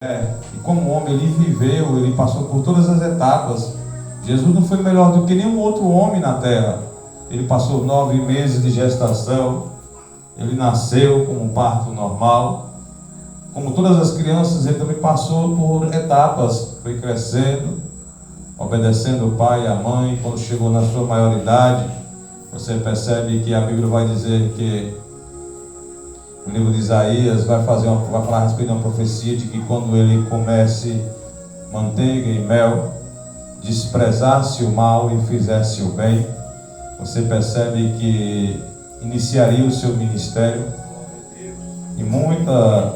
E como homem ele viveu, ele passou por todas as etapas. Jesus não foi melhor do que nenhum outro homem na terra. Ele passou 9 meses de gestação, ele nasceu com um parto normal. Como todas as crianças, ele também passou por etapas, foi crescendo, obedecendo o pai e a mãe. Quando chegou na sua maioridade, você percebe que a Bíblia vai dizer que o livro de Isaías vai falar a respeito de uma profecia de que quando ele comesse manteiga e mel, desprezasse o mal e fizesse o bem. Você percebe que iniciaria o seu ministério. E muitas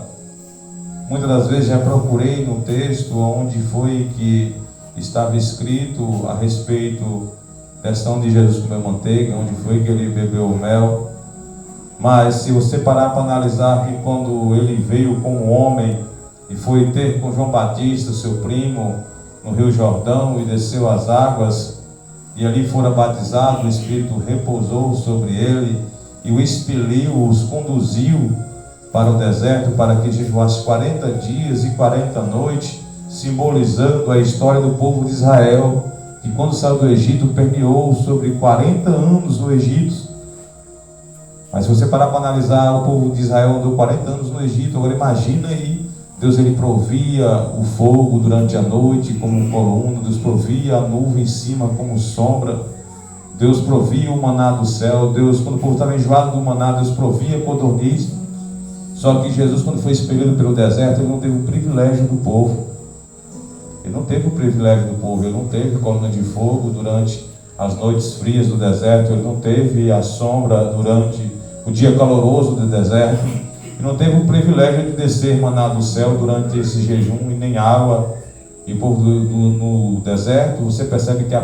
das vezes já procurei no texto onde foi que estava escrito a respeito da questão de Jesus comer manteiga, onde foi que ele bebeu o mel. Mas se você parar para analisar que quando ele veio como homem e foi ter com João Batista, seu primo, no Rio Jordão, e desceu as águas, e ali fora batizado, o Espírito repousou sobre ele, e o expeliu, os conduziu para o deserto, para que jejuasse 40 dias e 40 noites, simbolizando a história do povo de Israel, que quando saiu do Egito, permeou sobre 40 anos no Egito. Mas se você parar para analisar, o povo de Israel andou 40 anos no Egito. Agora imagina aí, Deus ele provia o fogo durante a noite como coluna, Deus provia a nuvem em cima como sombra, Deus provia o maná do céu. Deus, quando o povo estava enjoado do maná, Deus provia codorniz. Só que Jesus, quando foi expelido pelo deserto, ele não teve o privilégio do povo. Ele não teve o privilégio do povo, ele não teve coluna de fogo durante as noites frias do deserto, ele não teve a sombra durante o dia caloroso do deserto, e não teve o privilégio de descer maná do céu durante esse jejum, e nem água. E o povo no deserto, você percebe que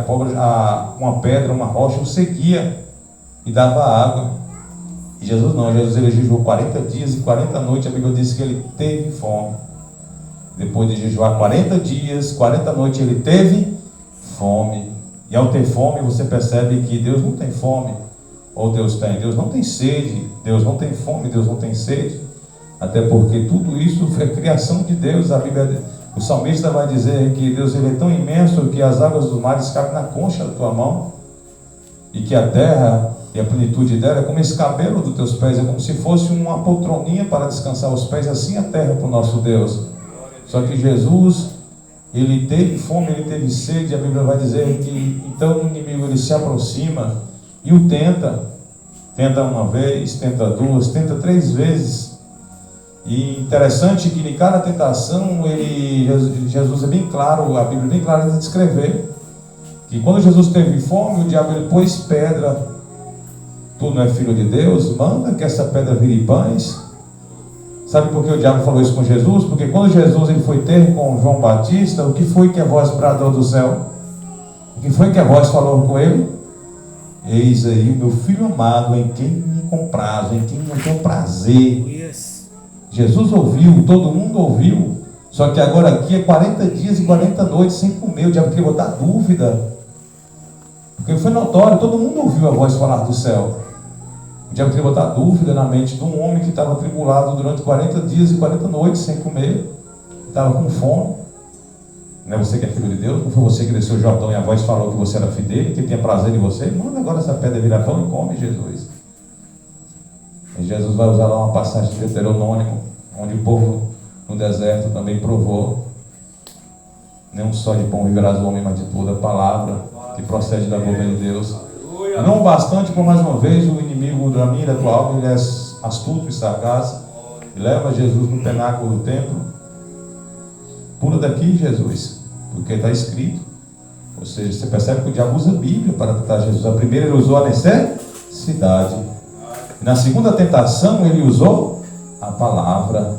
uma pedra, uma rocha o seguia e dava água. E Jesus não, Jesus ele jejuou 40 dias e 40 noites. A Bíblia diz que ele teve fome. Depois de jejuar 40 dias, 40 noites, ele teve fome. E ao ter fome, você percebe que Deus não tem fome. Ou Deus tem? Deus não tem sede. Deus não tem fome, Deus não tem sede. Até porque tudo isso foi criação de Deus. A Bíblia, o salmista vai dizer que Deus ele é tão imenso que as águas dos mares cabem na concha da tua mão. E que a terra e a plenitude dela é como esse cabelo dos teus pés. É como se fosse uma poltroninha para descansar os pés. Assim a terra para o nosso Deus. Só que Jesus, ele teve fome, ele teve sede. A Bíblia vai dizer que então o inimigo ele se aproxima e o tenta uma vez, tenta duas, tenta 3 vezes. E interessante que em cada tentação Jesus é bem claro, a Bíblia é bem clara de descrever que quando Jesus teve fome, o diabo ele pôs pedra. Tu não é filho de Deus? Manda que essa pedra vire pães. Sabe por que o diabo falou isso com Jesus? Porque quando Jesus ele foi ter com João Batista, o que foi que a voz bradou do céu? O que foi que a voz falou com ele? Eis aí o meu filho amado, em quem me comprazo, em quem eu tenho prazer. Jesus ouviu, todo mundo ouviu. Só que agora aqui é 40 dias e 40 noites sem comer. O diabo queria botar dúvida, porque foi notório, todo mundo ouviu a voz falar do céu. O diabo queria botar dúvida na mente de um homem que estava atribulado durante 40 dias e 40 noites sem comer, estava com fome. Não é você que é filho de Deus? Não foi você que desceu o Jordão e a voz falou que você era filho dele, que tinha prazer em você? Manda agora essa pedra virar pão e come, Jesus. E Jesus vai usar lá uma passagem de Deuteronômio, onde o povo no deserto também provou: nem um só de pão viverás o homem, mas de toda a palavra que procede da boca de Deus. Não bastante, por mais uma vez, o inimigo da minha e da tua alma, ele é astuto e sagaz, e leva Jesus no penáculo do templo. Pula daqui, Jesus, porque está escrito. Ou seja, você percebe que o diabo usa a Bíblia para tentar Jesus. A primeira ele usou a necessidade, e na segunda tentação ele usou a palavra.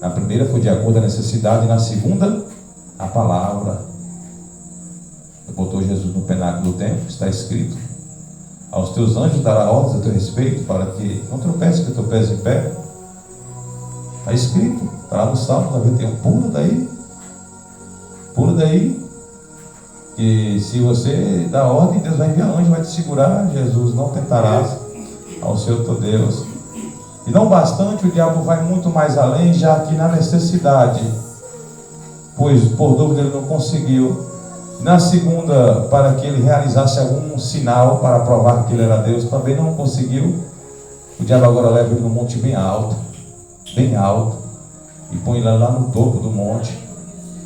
Na primeira foi de acordo com a necessidade, e na segunda a palavra. Botou Jesus no penáculo do templo, está escrito: aos teus anjos dará ordens a teu respeito, para que não tropece com o teu pé em pé. Está escrito, está lá no Salmo 91. Pula daí, que se você dá ordem, Deus vai enviar anjo, vai te segurar. Jesus não tentarás ao seu teu Deus. E não bastante, o diabo vai muito mais além, já que na necessidade pois por dúvida ele não conseguiu. Na segunda, para que ele realizasse algum sinal para provar que ele era Deus, também não conseguiu. O diabo agora leva ele num monte bem alto, e põe ele lá no topo do monte,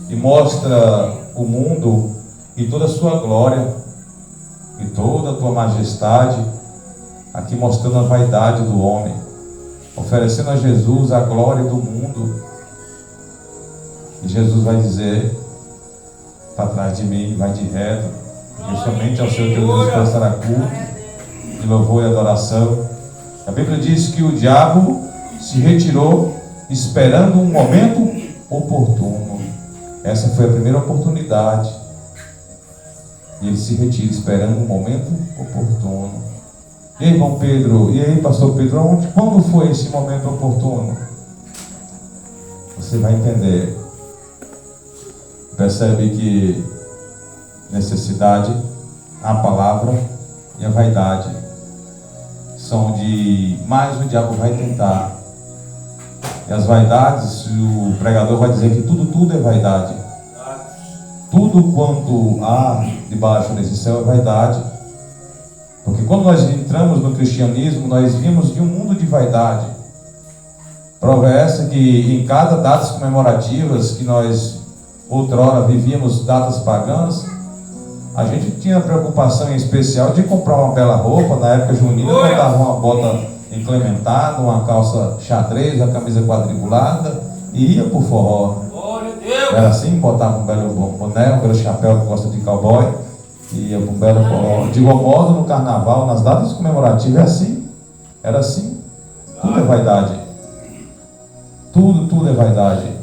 e mostra o mundo e toda a sua glória, e toda a tua majestade, aqui mostrando a vaidade do homem, oferecendo a Jesus a glória do mundo. E Jesus vai dizer: para trás de mim, vai de reto, porque somente ao Senhor teu Deus prestará culto, de louvor e adoração. A Bíblia diz que o diabo se retirou esperando um momento oportuno. Essa foi a primeira oportunidade. E ele se retira esperando um momento oportuno. E aí, irmão Pedro, e aí, pastor Pedro, quando foi esse momento oportuno? Você vai entender. Percebe que necessidade, a palavra e a vaidade são de mais o diabo vai tentar. E as vaidades, o pregador vai dizer que tudo é vaidade. Tudo quanto há debaixo desse céu é vaidade. Porque quando nós entramos no cristianismo, nós vimos de um mundo de vaidade. Prova é essa que em cada datas comemorativas que nós outrora vivíamos, datas pagãs, a gente tinha preocupação em especial de comprar uma bela roupa. Na época junina, botava uma bota incrementada, uma calça xadrez, uma camisa quadriculada e ia pro forró. Era assim, botava um belo boné, um belo chapéu que gosta de cowboy e ia pro belo forró. De igual modo, no carnaval, nas datas comemorativas, é assim. Era assim. Tudo é vaidade. Tudo é vaidade.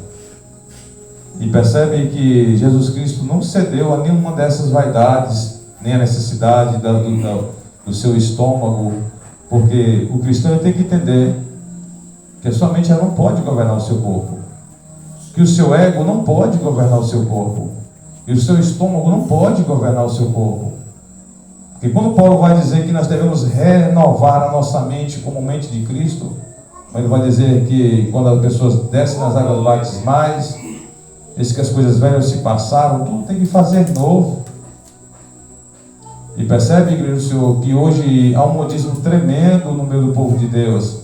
E percebe que Jesus Cristo não cedeu a nenhuma dessas vaidades, nem a necessidade do seu estômago, porque o cristão tem que entender que a sua mente não pode governar o seu corpo, que o seu ego não pode governar o seu corpo, e o seu estômago não pode governar o seu corpo. Porque quando Paulo vai dizer que nós devemos renovar a nossa mente como mente de Cristo, ele vai dizer que quando as pessoas descem nas águas batismais, diz que as coisas velhas se passaram, tudo tem que fazer novo. E percebe, igreja do Senhor, que hoje há um modismo tremendo no meio do povo de Deus.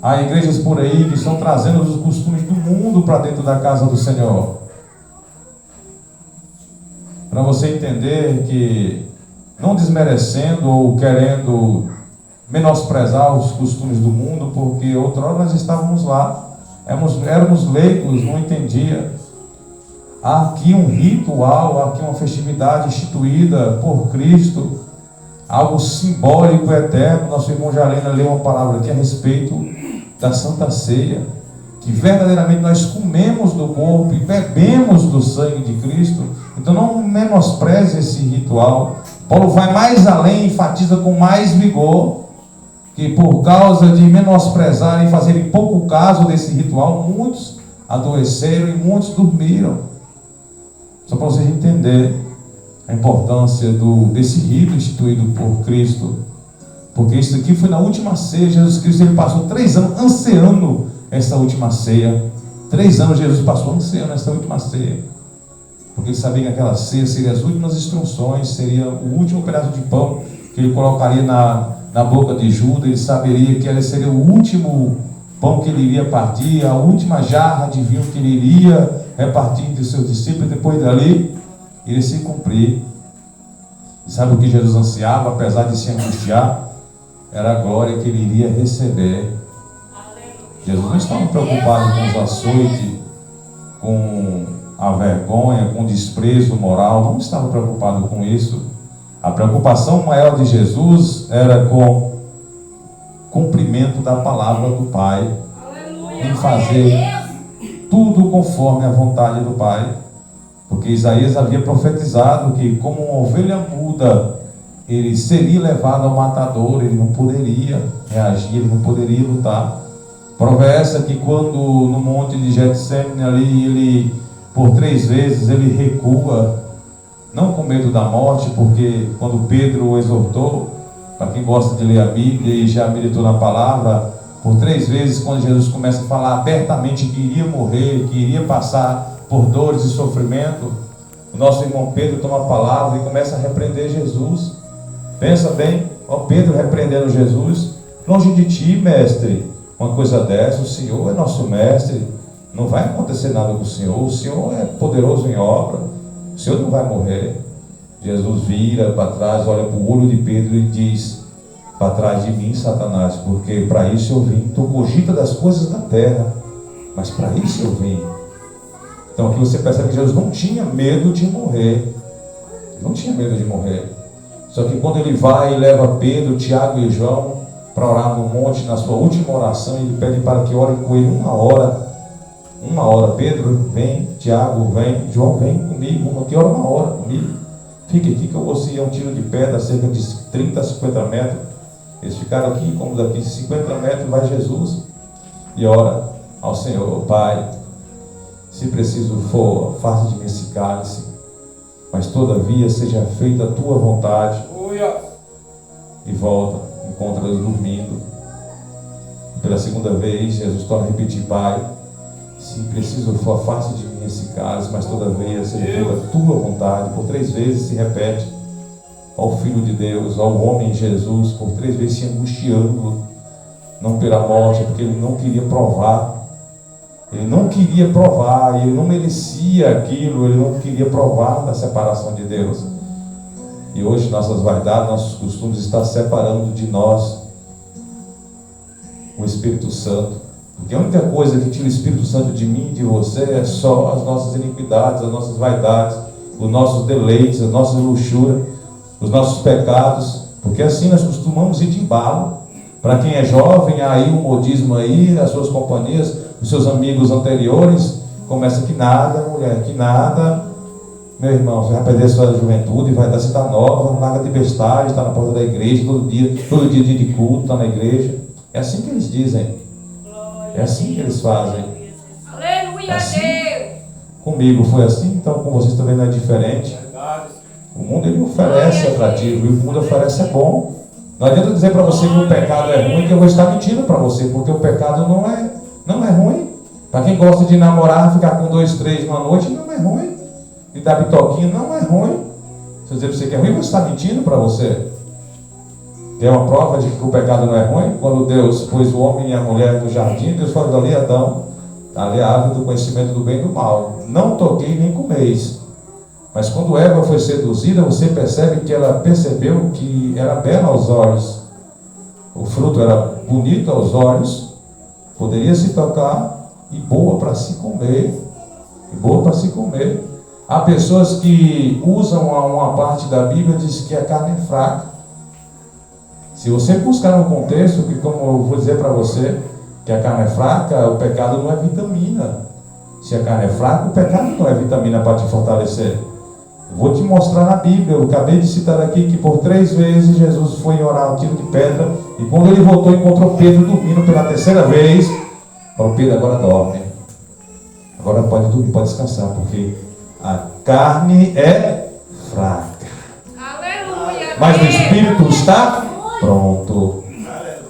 Há igrejas por aí que estão trazendo os costumes do mundo para dentro da casa do Senhor. Para você entender que, não desmerecendo ou querendo menosprezar os costumes do mundo, porque outrora nós estávamos lá. Éramos leigos, não entendia. Há aqui um ritual, há aqui uma festividade instituída por Cristo, algo simbólico, eterno. Nosso irmão Jarena leu uma palavra aqui a respeito da Santa Ceia, que verdadeiramente nós comemos do corpo e bebemos do sangue de Cristo. Então não menospreze esse ritual. Paulo vai mais além, enfatiza com mais vigor, que por causa de menosprezarem e fazerem pouco caso desse ritual, muitos adoeceram e muitos dormiram. Só para vocês entenderem a importância desse rito instituído por Cristo. Porque isso aqui foi na última ceia. Jesus Cristo ele passou 3 anos ansiando essa última ceia. 3 anos Jesus passou ansiando essa última ceia. Porque ele sabia que aquela ceia seria as últimas instruções, seria o último pedaço de pão que ele colocaria na boca de Judas. Ele saberia que ele seria o último pão que ele iria partir, a última jarra de vinho que ele iria repartir entre os seus discípulos, e depois dali iria se cumprir. E sabe o que Jesus ansiava, apesar de se angustiar? Era a glória que ele iria receber. Jesus não estava preocupado com os açoites, com a vergonha, com o desprezo moral, não estava preocupado com isso. A preocupação maior de Jesus era com o cumprimento da palavra do Pai, em fazer tudo conforme a vontade do Pai. Porque Isaías havia profetizado que, como uma ovelha muda, ele seria levado ao matador, ele não poderia reagir, ele não poderia lutar. Prova é essa que quando no monte de Getsemane ali, ele por 3 vezes ele recua, não com medo da morte, porque quando Pedro o exortou, para quem gosta de ler a Bíblia e já meditou na palavra, Por 3 vezes, quando Jesus começa a falar abertamente que iria morrer, que iria passar por dores e sofrimento, o nosso irmão Pedro toma a palavra e começa a repreender Jesus. Pensa bem, ó Pedro repreendendo Jesus: longe de ti, mestre, uma coisa dessa, o Senhor é nosso mestre, não vai acontecer nada com o Senhor é poderoso em obra, o Senhor não vai morrer. Jesus vira para trás, olha para o olho de Pedro e diz: para trás de mim, Satanás, porque para isso eu vim. Tu cogita das coisas da terra, mas para isso eu vim. Então aqui você percebe que Jesus não tinha medo de morrer. Ele não tinha medo de morrer. Só que quando ele vai e leva Pedro, Tiago e João para orar no monte, na sua última oração, ele pede para que orem com ele 1 hora. 1 hora. Pedro, vem. Tiago, vem. João, vem comigo. Que ora 1 hora comigo. Fique aqui que eu vou seguir um tiro de pedra, cerca de 30 a 50 metros. Eles ficaram aqui, como daqui 50 metros vai Jesus e ora ao Senhor: Pai, se preciso for, faça de mim esse cálice, mas todavia seja feita a tua vontade. E volta, encontra-os dormindo. Pela segunda vez, Jesus torna a repetir: Pai, se preciso for, faça de mim esse cálice, mas todavia seja feita a tua vontade. Por 3 vezes se repete ao Filho de Deus, ao homem Jesus, por 3 vezes se angustiando, não pela morte, porque ele não queria provar. Ele não queria provar, ele não merecia aquilo, ele não queria provar da separação de Deus. E hoje nossas vaidades, nossos costumes estão separando de nós o Espírito Santo. Porque a única coisa que tira o Espírito Santo de mim e de você é só as nossas iniquidades, as nossas vaidades, os nossos deleites, as nossas luxúrias, os nossos pecados. Porque assim nós costumamos ir de embalo. Para quem é jovem, aí o modismo aí, as suas companhias, os seus amigos anteriores, começa que nada, mulher, que nada. Meu irmão, você vai perder sua juventude, vai dar, você está nova, não larga de bestagem, está na porta da igreja, todo dia de culto, está na igreja. É assim que eles dizem. É assim que eles fazem. Aleluia, assim. Deus. Comigo foi assim, então com vocês também não é diferente. O mundo ele oferece atrativo, e o mundo oferece é bom. Não adianta dizer para você que o pecado é ruim, que eu vou estar mentindo para você, porque o pecado não é ruim. Para quem gosta de namorar, ficar com 2, 3 numa noite, não é ruim. E dar bitoquinha não é ruim. Se eu dizer para você que é ruim, eu vou estar mentindo para você. Tem uma prova de que o pecado não é ruim. Quando Deus pôs o homem e a mulher no jardim, Deus falou: dali, Adão, ali a árvore do conhecimento do bem e do mal. Não toquei nem comeis. Mas quando Eva foi seduzida, você percebe que ela percebeu que era bela aos olhos. O fruto era bonito aos olhos, poderia se tocar e boa para se comer. E boa para se comer. Há pessoas que usam uma parte da Bíblia e dizem que a carne é fraca. Se você buscar no contexto, que como eu vou dizer para você, que a carne é fraca, o pecado não é vitamina. Se a carne é fraca, o pecado não é vitamina para te fortalecer. Vou te mostrar na Bíblia, eu acabei de citar aqui que por 3 vezes Jesus foi orar um tiro de pedra, e quando ele voltou encontrou Pedro dormindo pela 3ª vez. Falou: Pedro, agora dorme. Agora pode dormir, pode descansar, porque a carne é fraca. Aleluia, Mas o Espírito está pronto.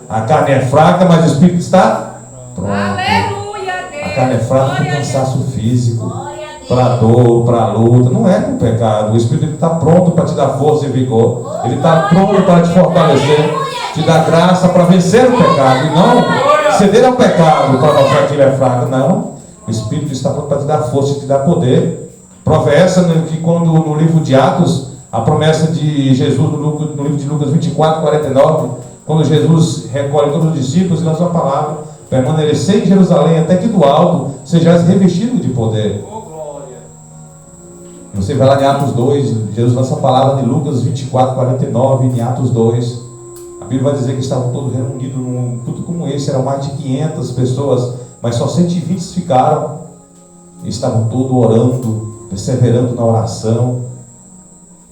A carne é fraca, mas o Espírito está pronto. Aleluia, Deus. A carne é fraca para o cansaço físico, para a dor, para a luta. Não é com o pecado. O Espírito está pronto para te dar força e vigor. Ele está pronto para te fortalecer, te dar graça para vencer o pecado. E não ceder ao pecado para mostrar que ele é fraco. Não. O Espírito está pronto para te dar força e te dar poder. Prova essa que quando no livro de Atos, a promessa de Jesus no livro de Lucas 24, 49, quando Jesus recolhe todos os discípulos e na sua palavra: permaneceis em Jerusalém até que do alto sejais revestidos de poder. Você vai lá em Atos 2, Jesus lança a palavra de Lucas 24, 49, em Atos 2. A Bíblia vai dizer que estavam todos reunidos num culto como esse, eram mais de 500 pessoas, mas só 120 ficaram. E estavam todos orando, perseverando na oração.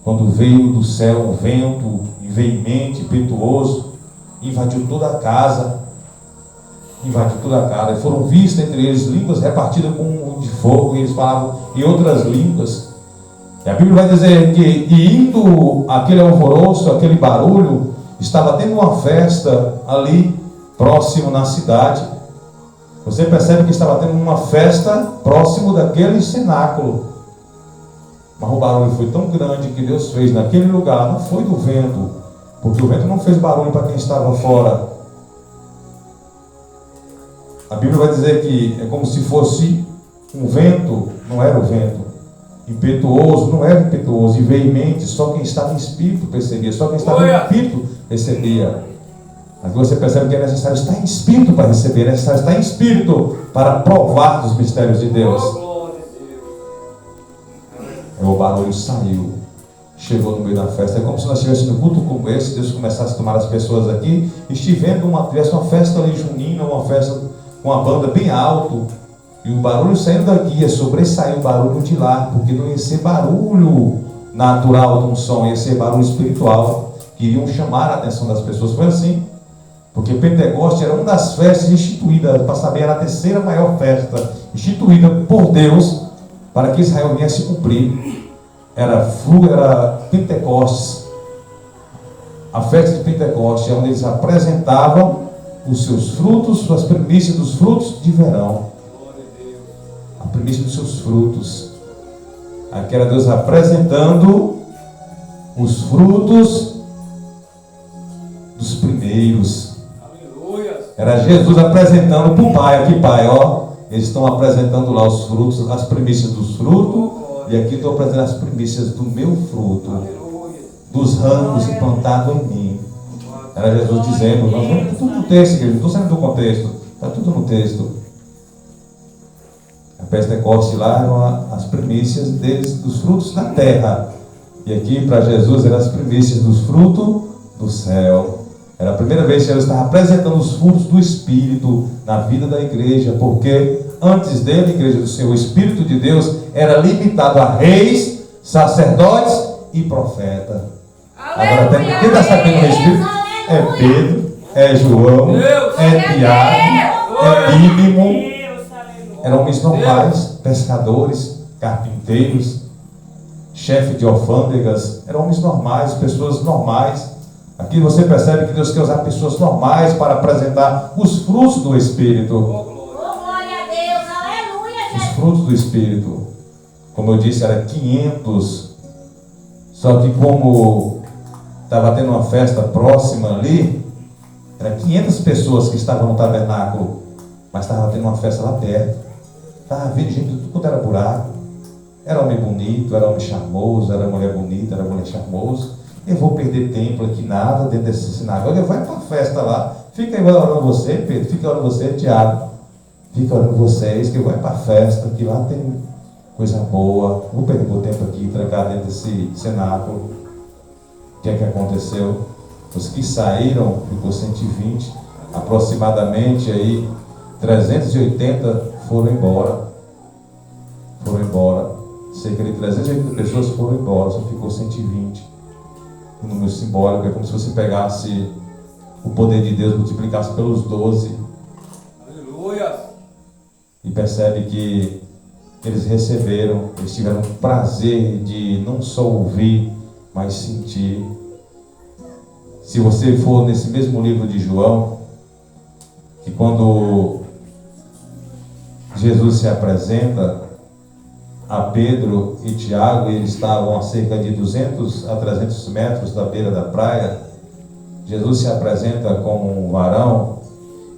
Quando veio do céu um vento veemente, impetuoso, invadiu toda a casa. Invadiu toda a casa. E foram vistas entre eles línguas repartidas como de fogo, e eles falavam em outras línguas. E a Bíblia vai dizer que, indo aquele alvoroço, aquele barulho, estava tendo uma festa ali próximo na cidade. Você percebe que estava tendo uma festa próximo daquele cenáculo. Mas o barulho foi tão grande que Deus fez naquele lugar, não foi do vento, porque o vento não fez barulho para quem estava fora. A Bíblia vai dizer que é como se fosse um vento, não era o vento. Impetuoso, não era impetuoso, e veemente, só quem estava em espírito percebia, só quem estava em espírito recebia. Mas você percebe que é necessário estar em espírito para receber, é necessário estar em espírito para provar dos mistérios de Deus. O barulho saiu, chegou no meio da festa. É como se nós estivéssemos no culto como esse, Deus começasse a tomar as pessoas aqui, e tivesse uma festa ali junina, uma festa com uma banda bem alto, e o barulho saindo daqui ia sobressair o barulho de lá, porque não ia ser barulho natural de um som, ia ser barulho espiritual, que iriam chamar a atenção das pessoas. Foi assim, porque Pentecoste era uma das festas instituídas, para saber, era a terceira maior festa instituída por Deus para que Israel viesse cumprir. Era Pentecostes, a festa de Pentecostes, é onde eles apresentavam os seus frutos, as primícias dos frutos de verão. A primícia dos seus frutos. Aqui era Deus apresentando os frutos dos primeiros. Era Jesus apresentando para o Pai. Aqui, Pai, ó, eles estão apresentando lá os frutos, as primícias dos frutos, e aqui estou apresentando as primícias do meu fruto, dos ramos implantados em mim. Era Jesus dizendo, nós vamos tudo no texto, igreja, não estou saindo do contexto, está tudo no texto. A Pentecoste lá eram as primícias dos frutos da terra, e aqui para Jesus eram as primícias dos frutos do céu. Era a primeira vez que Jesus estava apresentando os frutos do Espírito na vida da igreja, porque antes dele, igreja do Senhor, o Espírito de Deus era limitado a reis, sacerdotes e profetas. Agora, quem está sabendo o Espírito? É Pedro, é João, é Tiago, é Dídimo. Eram homens normais, pescadores, carpinteiros, chefe de alfândegas. Eram homens normais, pessoas normais. Aqui você percebe que Deus quer usar pessoas normais para apresentar os frutos do Espírito. Glória a Deus, aleluia. Os frutos do Espírito. Como eu disse, era 500. Só que como estava tendo uma festa próxima ali, era 500 pessoas que estavam no tabernáculo, mas estava tendo uma festa lá perto. Estava vendo gente de tudo quanto era buraco. Era homem bonito, era homem charmoso, era mulher bonita, era mulher charmoso. Eu vou perder tempo aqui, nada, dentro desse sinagoga. Vai para a festa lá. Fica aí orando você, Pedro. Fica orando você, Tiago. Fica orando vocês, que eu vou para a festa, que lá tem coisa boa. Vou perder meu tempo aqui, trancar dentro desse cenáculo. O que é que aconteceu? Os que saíram, ficou 120, aproximadamente aí 380 foram embora. Foram embora. Cerca de 380 pessoas foram embora, só ficou 120. Um número simbólico, é como se você pegasse o poder de Deus, multiplicasse pelos 12. Aleluia! E percebe que eles receberam, eles tiveram o prazer de não só ouvir, mas sentir. Se você for nesse mesmo livro de João, que quando Jesus se apresenta a Pedro e Tiago, eles estavam a cerca de 200 a 300 metros da beira da praia. Jesus se apresenta como um varão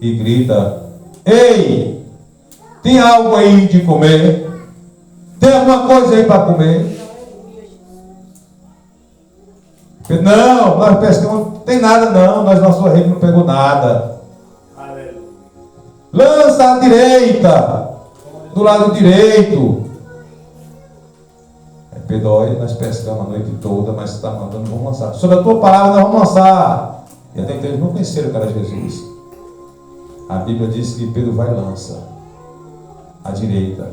e grita: ei, tem algo aí de comer? Tem alguma coisa aí para comer? Não, nós pescamos, não tem nada não, nosso rei não pegou nada. Lança à direita, do lado direito. Pedro, olha, nós pescamos a noite toda, mas você está mandando, vamos lançar. Sobre a tua palavra, nós vamos lançar. E até então eles não conheceram o cara Jesus. A Bíblia diz que Pedro vai e lança à direita.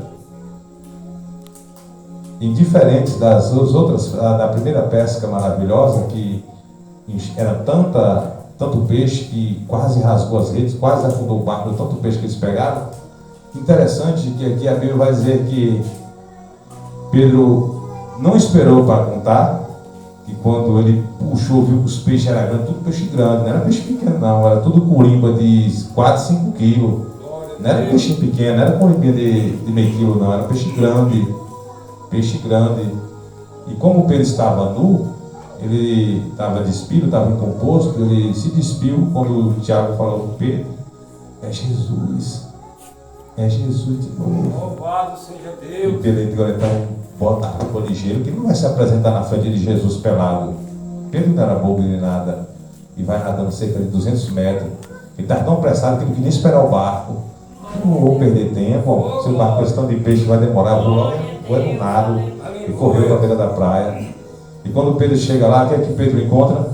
Indiferente das outras, da primeira pesca maravilhosa, que era tanto peixe que quase rasgou as redes, quase afundou o barco, tanto peixe que eles pegaram. Interessante que aqui a Bíblia vai dizer que Pedro não esperou para contar, E quando ele puxou, viu que os peixes eram grandes, tudo peixe grande, não era peixe pequeno não, era tudo corimba de 4, 5 quilos. Não era peixe pequeno, não era corimbinha de meio quilo não, era peixe grande. Peixe grande. E como o Pedro estava nu, ele estava despido, estava incomposto, ele se despiu quando o Tiago falou para Pedro, é Jesus de novo. Louvado seja E Deus. Pedro agora então bota a roupa ligeiro, que ele não vai se apresentar na frente de Jesus pelado. Pedro não era bobo nem nada. E vai nadando cerca de 200 metros. Ele está tão apressado que não queria nem esperar o barco. Eu não vou perder tempo. Se o barco é questão de peixe vai demorar, eu vou no nado. E correu para a beira da praia. E quando Pedro chega lá, o que é que Pedro encontra?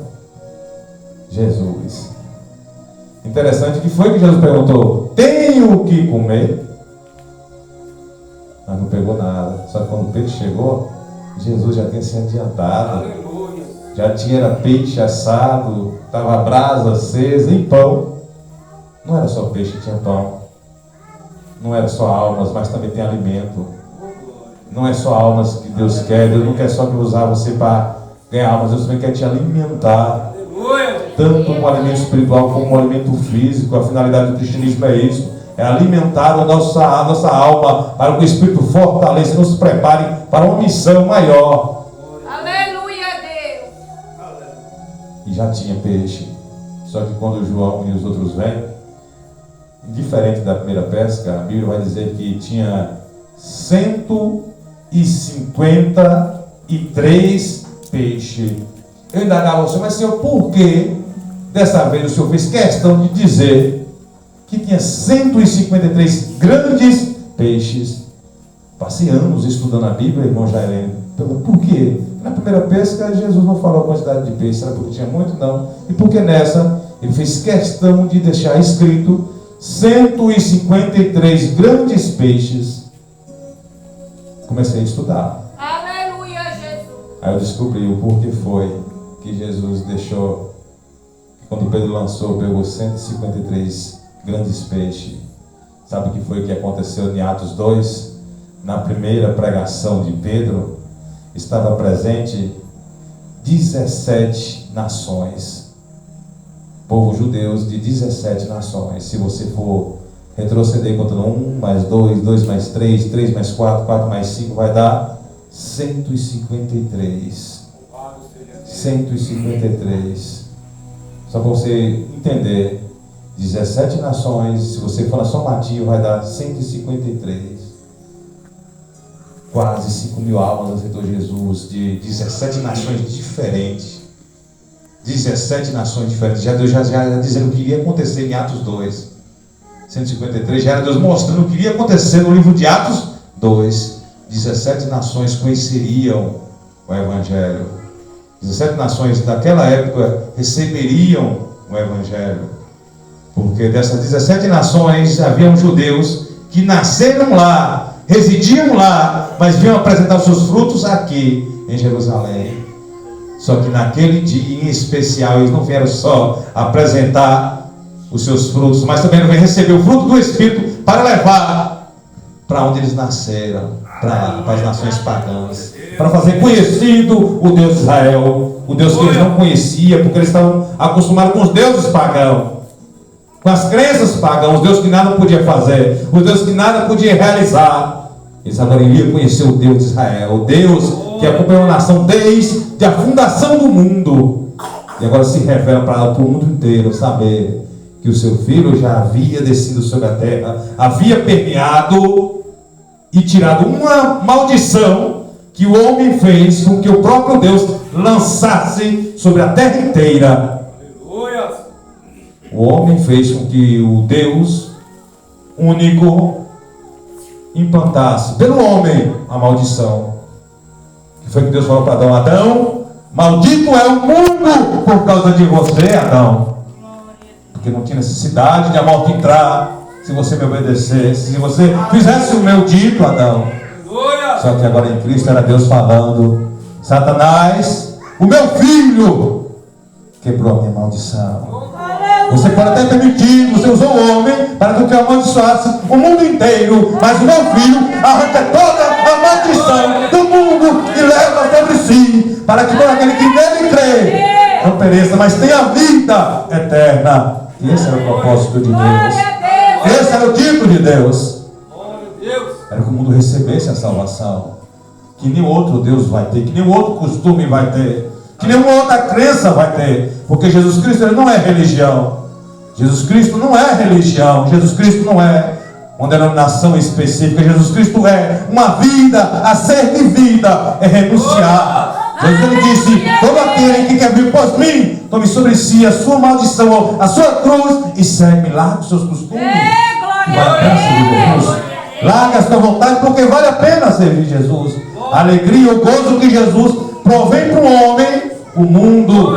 Jesus. Interessante que foi que Jesus perguntou: tenho o que comer? Mas não pegou nada. Só que quando Pedro chegou, Jesus já tinha se adiantado. Aleluia. Já tinha peixe assado, estava a brasa acesa e pão. Não era só peixe, tinha pão. Não era só almas, mas também tem alimento. Não é só almas que Deus quer. Deus não quer só que usar você para ganhar almas. Deus também quer te alimentar. Aleluia. Tanto um alimento espiritual como um alimento físico. A finalidade do cristianismo é isso. É alimentar a nossa alma para que o Espírito fortaleça e nos prepare para uma missão maior. Aleluia, Deus. E já tinha peixe. Só que quando João e os outros vêm, diferente da primeira pesca, a Bíblia vai dizer que tinha 153 peixes. Eu indagava ao Senhor, mas Senhor, por que dessa vez o Senhor fez questão de dizer que tinha 153 grandes peixes? Passei anos estudando a Bíblia, irmão Jairene. Por quê? Na primeira pesca, Jesus não falou a quantidade de peixes, era porque tinha muito? Não. E por que nessa? Ele fez questão de deixar escrito 153 grandes peixes. Comecei a estudar. Aleluia, Jesus. Aí eu descobri o porquê foi que Jesus deixou, quando Pedro lançou, pegou 153 grandes peixes. Sabe o que foi que aconteceu em Atos 2? Na primeira pregação de Pedro, estava presente 17 nações. Povo judeus de 17 nações. Se você for retroceder contando 1 mais 2, 2 mais 3, 3 mais 4, 4 mais 5, vai dar 153. 153. Só para você entender, 17 nações, se você for na somativa, vai dar 153. Quase 5.000 almas aceitou Jesus, de 17 nações diferentes. 17 nações diferentes. Já Deus já dizendo o que iria acontecer em Atos 2. 153 já era Deus mostrando o que iria acontecer no livro de Atos 2. 17 nações conheceriam o Evangelho. 17 nações daquela época receberiam o Evangelho. Porque dessas 17 nações haviam judeus que nasceram lá, residiam lá, mas vinham apresentar os seus frutos aqui em Jerusalém. Só que naquele dia em especial eles não vieram só apresentar os seus frutos, mas também vieram receber o fruto do Espírito para levar para onde eles nasceram, para as nações pagãs, para fazer conhecido o Deus de Israel, o Deus que eles não conheciam, porque eles estavam acostumados com os deuses pagãos, com as crenças pagãs, os deuses que nada podia fazer, os deuses que nada podia realizar. Eles agora iriam conhecer o Deus de Israel, o Deus que acompanhou a nação desde a fundação do mundo. E agora se revela para o mundo inteiro saber que o seu filho já havia descido sobre a terra, havia permeado e tirado uma maldição que o homem fez com que o próprio Deus lançasse sobre a terra inteira. Aleluia. O homem fez com que o Deus único implantasse pelo homem a maldição. Que foi que Deus falou para Adão: Adão, maldito é o mundo por causa de você, Adão. Porque não tinha necessidade de a morte entrar se você me obedecesse, se você fizesse o meu dito, Adão. Só que agora em Cristo era Deus falando: Satanás, o meu filho quebrou a minha maldição. Você pode até ter mentido, você usou o homem para que eu amaldiçoasse o mundo inteiro, mas o meu filho arranca toda a maldição do mundo e leva sobre si, para que todo aquele que nele pereça, mas tenha vida eterna. E esse era o propósito de Deus. Esse era o dito de Deus. Era que o mundo recebesse a salvação. Que nenhum outro Deus vai ter, que nenhum outro costume vai ter, que nenhuma outra crença vai ter. Porque Jesus Cristo ele não é religião. Jesus Cristo não é religião. Jesus Cristo não é uma denominação específica. Jesus Cristo é uma vida a ser vivida, é renunciar. Jesus ele disse: todo aquele que quer vir após mim, tome sobre si a sua maldição, a sua cruz e segue. Larga os seus costumes. Larga a sua vontade, porque vale a pena servir Jesus. A alegria, o gozo que Jesus provém para o homem, o mundo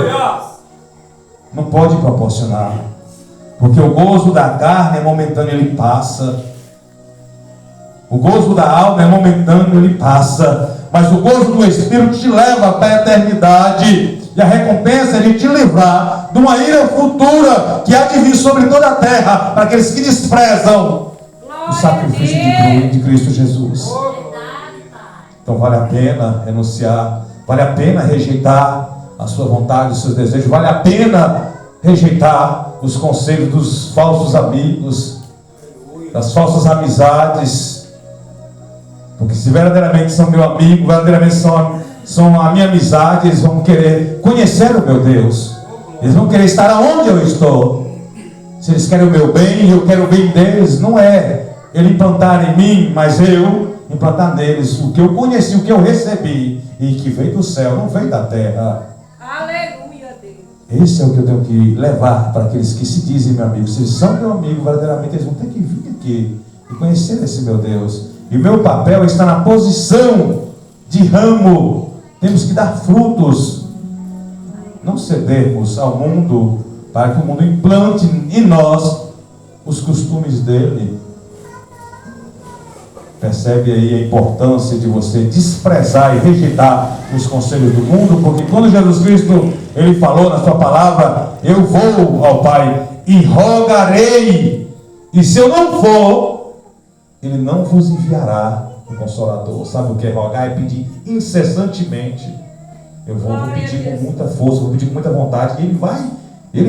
não pode proporcionar. Porque o gozo da carne é momentâneo, ele passa. O gozo da alma é momentâneo, ele passa. Mas o gozo do Espírito te leva para a eternidade. E a recompensa é de te livrar de uma ira futura que há de vir sobre toda a terra para aqueles que desprezam o sacrifício de Cristo Jesus. Então vale a pena renunciar. Vale a pena rejeitar a sua vontade, os seus desejos. Vale a pena rejeitar os conselhos dos falsos amigos, das falsas amizades. Porque se verdadeiramente são meu amigo, verdadeiramente são a minha amizade, eles vão querer conhecer o meu Deus. Eles vão querer estar aonde eu estou. Se eles querem o meu bem e eu quero o bem deles, não é ele implantar em mim, mas eu implantar neles o que eu conheci, o que eu recebi e que veio do céu, não veio da terra. Aleluia, Deus. Esse é o que eu tenho que levar para aqueles que se dizem meu amigo. Se eles são meu amigo, verdadeiramente eles vão ter que vir aqui e conhecer esse meu Deus. E o meu papel está na posição de ramo. Temos que dar frutos. Não cedermos ao mundo para que o mundo implante em nós os costumes dele. Percebe aí a importância de você desprezar e rejeitar os conselhos do mundo, porque quando Jesus Cristo ele falou na sua palavra: eu vou ao Pai e rogarei, e se eu não for, ele não vos enviará o Consolador. Sabe o que é rogar? É pedir incessantemente. Eu vou pedir com muita força, vou pedir com muita vontade, e ele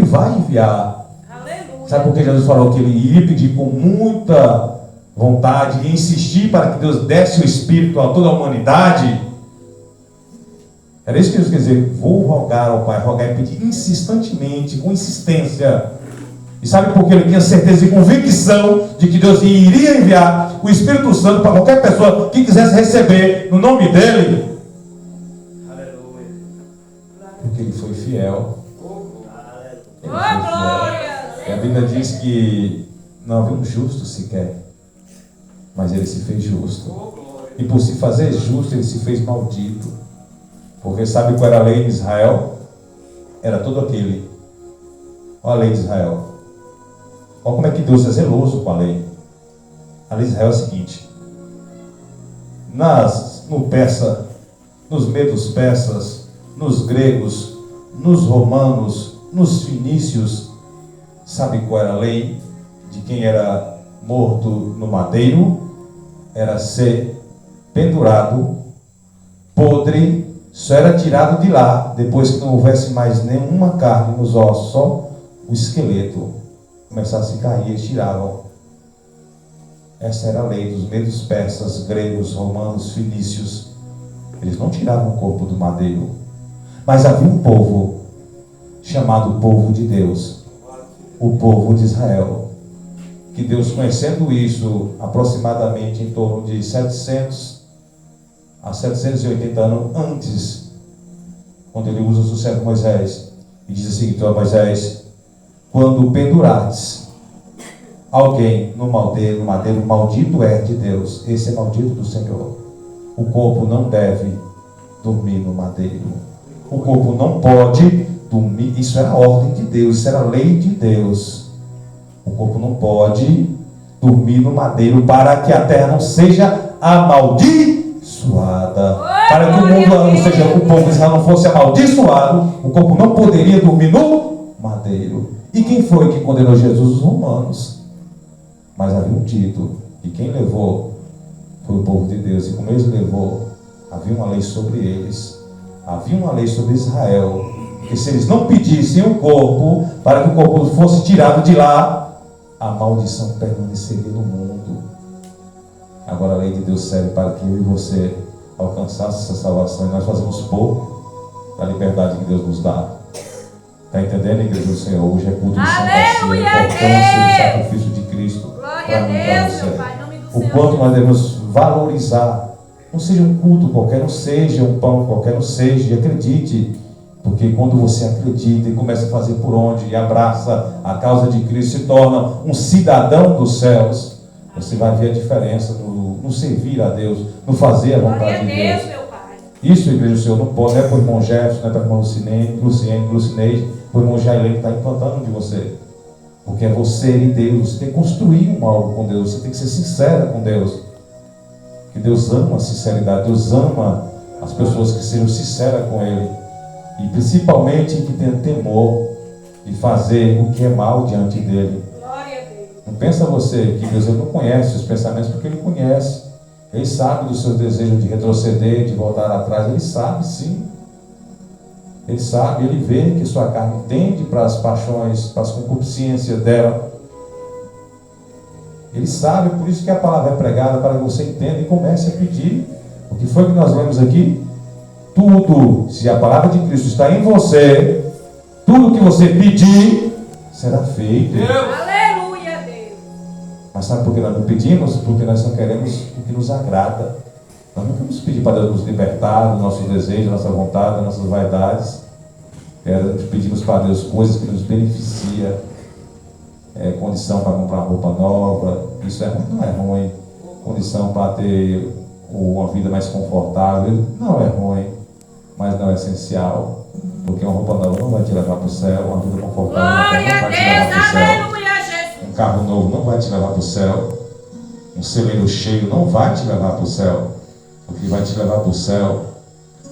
vai enviar. Aleluia. Sabe por que Jesus falou que ele iria pedir com muita vontade e insistir para que Deus desse o Espírito a toda a humanidade? Era isso que Jesus quer dizer: vou rogar ao Pai. Rogar é pedir insistentemente, com insistência. E sabe por que ele tinha certeza e convicção de que Deus iria enviar o Espírito Santo para qualquer pessoa que quisesse receber no nome dele? Aleluia. Porque ele foi fiel. Ele foi fiel. Glória. E a Bíblia diz que não havia um justo sequer, mas ele se fez justo. E por se fazer justo, ele se fez maldito. Porque sabe qual era a lei de Israel? Era todo aquele. Olha a lei de Israel. Olha como é que Deus é zeloso com a lei. A lei de Israel é a seguinte: no persa, nos medos persas, nos gregos, nos romanos, nos fenícios, sabe qual era a lei de quem era morto no madeiro? Era ser pendurado, podre, só era tirado de lá depois que não houvesse mais nenhuma carne nos ossos, só o esqueleto começasse a cair, eles tiravam. Essa era a lei dos medos persas, gregos, romanos, fenícios. Eles não tiravam o corpo do madeiro. Mas havia um povo chamado povo de Deus, o povo de Israel, que Deus, conhecendo isso aproximadamente em torno de 700 a 780 anos antes, quando ele usa o sucessor de Moisés, e diz o seguinte: ó Moisés, quando pendurares alguém no madeiro, maldito é de Deus, esse é maldito do Senhor. O corpo não deve dormir no madeiro. O corpo não pode dormir. Isso era a ordem de Deus, isso era a lei de Deus. O corpo não pode dormir no madeiro para que a terra não seja amaldiçoada. Para que o mundo, ou seja, o povo de Israel não fosse amaldiçoado, o corpo não poderia dormir no madeiro. E quem foi que condenou Jesus? Os romanos. Mas havia um dito, e quem levou foi o povo de Deus. E como eles levou, havia uma lei sobre eles. Havia uma lei sobre Israel. Porque se eles não pedissem o corpo, para que o corpo fosse tirado de lá, a maldição permaneceria no mundo. Agora a lei de Deus serve para que eu e você alcançasse essa salvação, e nós fazemos pouco da liberdade que Deus nos dá. Está entendendo, igreja do Senhor? Hoje é culto de Santa Ceia, a importância do sacrifício de Cristo para mim e para você. O quanto nós devemos valorizar. Não seja um culto qualquer, não seja um pão qualquer, não seja, e acredite. Porque quando você acredita e começa a fazer por onde, e abraça a causa de Cristo, se torna um cidadão dos céus, você vai ver a diferença no servir a Deus, no fazer a vontade de Deus. Isso, igreja do Senhor, não pode, não é para o irmão Jefferson, não é para o irmão Lucineide, para o irmão Jailene que está implantando de você. Porque é você e Deus, você tem que construir algo com Deus, você tem que ser sincera com Deus. Que Deus ama a sinceridade, Deus ama as pessoas que sejam sinceras com Ele. E principalmente que tenham temor de fazer o que é mal diante dEle. Não pensa você que Deus ele não conhece os pensamentos, porque Ele conhece. Ele sabe dos seus desejos de retroceder, de voltar atrás. Ele sabe sim. Ele sabe, Ele vê que sua carne tende para as paixões, para as concupiscências dela. Ele sabe, por isso que a palavra é pregada, para que você entenda e comece a pedir. O que foi que nós lemos aqui? Tudo, se a palavra de Cristo está em você, tudo que você pedir será feito. Aleluia, Deus. Mas sabe por que nós não pedimos? Porque nós só queremos o que nos agrada. Nós não queremos pedir para Deus nos libertar dos nossos desejos, da nossa vontade, das nossas vaidades. Nós pedimos para Deus coisas que nos beneficiam. Condição para comprar roupa nova. Isso é ruim? Não é ruim. Condição para ter uma vida mais confortável? Não é ruim. Mas não é essencial. Porque uma roupa nova não vai te levar para o céu. Uma vida confortável não vai te levar para o céu. Um carro novo não vai te levar para o céu. Um celeiro cheio não vai te levar para o céu. O que vai te levar para o céu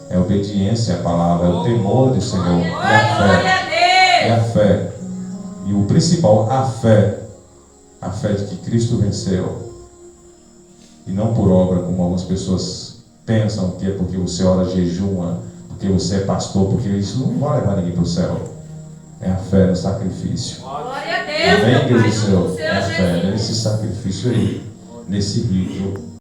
é a obediência à palavra, é o temor do Senhor e a fé. É a fé. E o principal, a fé de que Cristo venceu. E não por obra, como algumas pessoas pensam que é porque você ora, jejuma, porque você é pastor, porque isso não vai levar ninguém para o céu. É a fé no sacrifício. Glória a Deus, Amém, meu igreja Pai, do Senhor? no seu É a fé Jesus. nesse sacrifício aí, nesse rito.